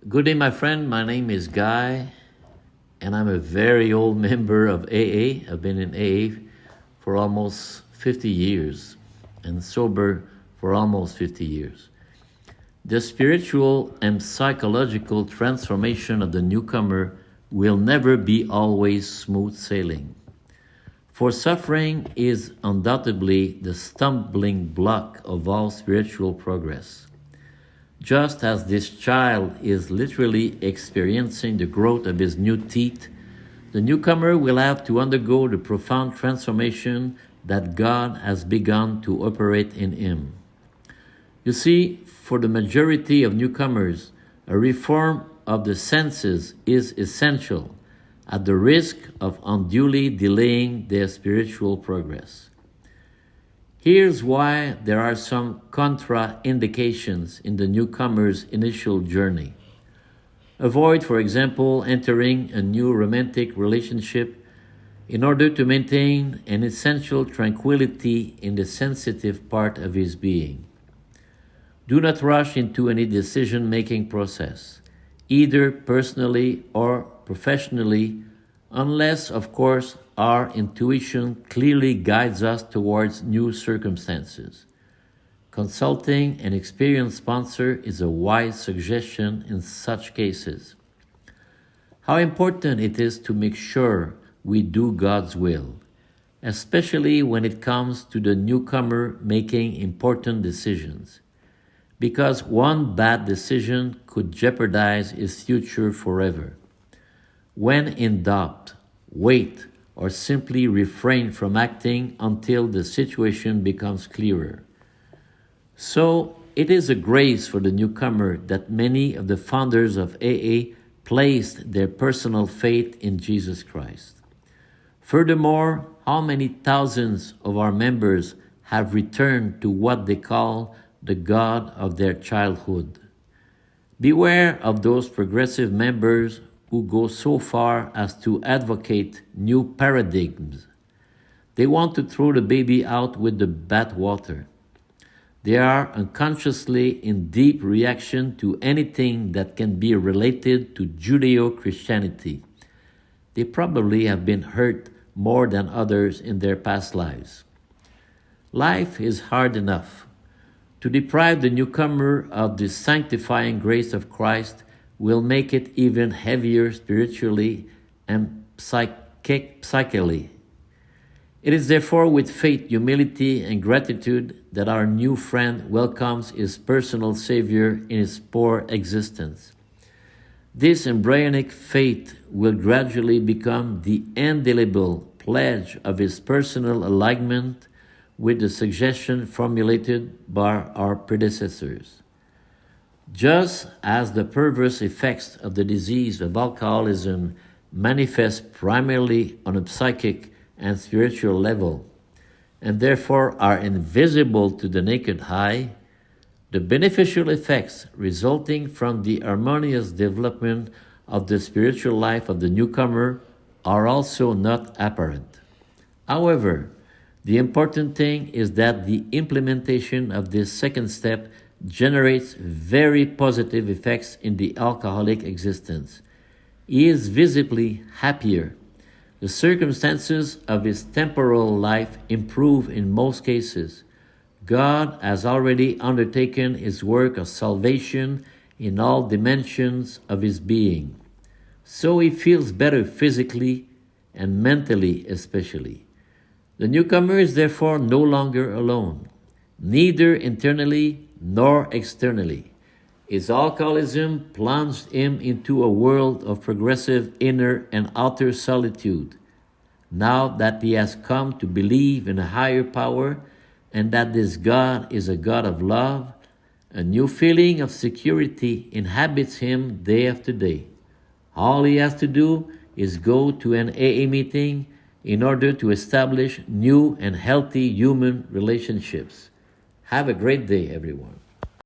Good day, my friend. My name is Guy, and I'm a very old member of AA. I've been in AA for almost 50 years and sober for almost 50 years. The spiritual and psychological transformation of the newcomer will never be always smooth sailing. For suffering is undoubtedly the stumbling block of all spiritual progress. Just as this child is literally experiencing the growth of his new teeth, the newcomer will have to undergo the profound transformation that God has begun to operate in him. You see, for the majority of newcomers, a reform of the senses is essential at the risk of unduly delaying their spiritual progress. Here's why there are some contraindications in the newcomer's initial journey. Avoid, for example, entering a new romantic relationship in order to maintain an essential tranquility in the sensitive part of his being. Do not rush into any decision-making process, either personally or professionally, unless, of course, our intuition clearly guides us towards new circumstances. Consulting an experienced sponsor is a wise suggestion in such cases. How important it is to make sure we do God's will, especially when it comes to the newcomer making important decisions, because one bad decision could jeopardize his future forever. When in doubt, wait or simply refrain from acting until the situation becomes clearer. So, it is a grace for the newcomer that many of the founders of AA placed their personal faith in Jesus Christ. Furthermore, how many thousands of our members have returned to what they call the God of their childhood? Beware of those progressive members who go so far as to advocate new paradigms. They want to throw the baby out with the bathwater. They are unconsciously in deep reaction to anything that can be related to Judeo-Christianity. They probably have been hurt more than others in their past lives. Life is hard enough. To deprive the newcomer of the sanctifying grace of Christ will make it even heavier spiritually and psychically. It is therefore with faith, humility, and gratitude that our new friend welcomes his personal Savior in his poor existence. This embryonic faith will gradually become the indelible pledge of his personal alignment with the suggestion formulated by our predecessors. Just as the perverse effects of the disease of alcoholism manifest primarily on a psychic and spiritual level, and therefore are invisible to the naked eye, the beneficial effects resulting from the harmonious development of the spiritual life of the newcomer are also not apparent. However, the important thing is that the implementation of this second step generates very positive effects in the alcoholic existence. He is visibly happier. The circumstances of his temporal life improve in most cases. God has already undertaken his work of salvation in all dimensions of his being. So he feels better physically and mentally especially. The newcomer is therefore no longer alone, neither internally nor externally. His alcoholism plunged him into a world of progressive inner and outer solitude. Now that he has come to believe in a higher power and that this God is a God of love, a new feeling of security inhabits him day after day. All he has to do is go to an AA meeting in order to establish new and healthy human relationships. Have a great day, everyone.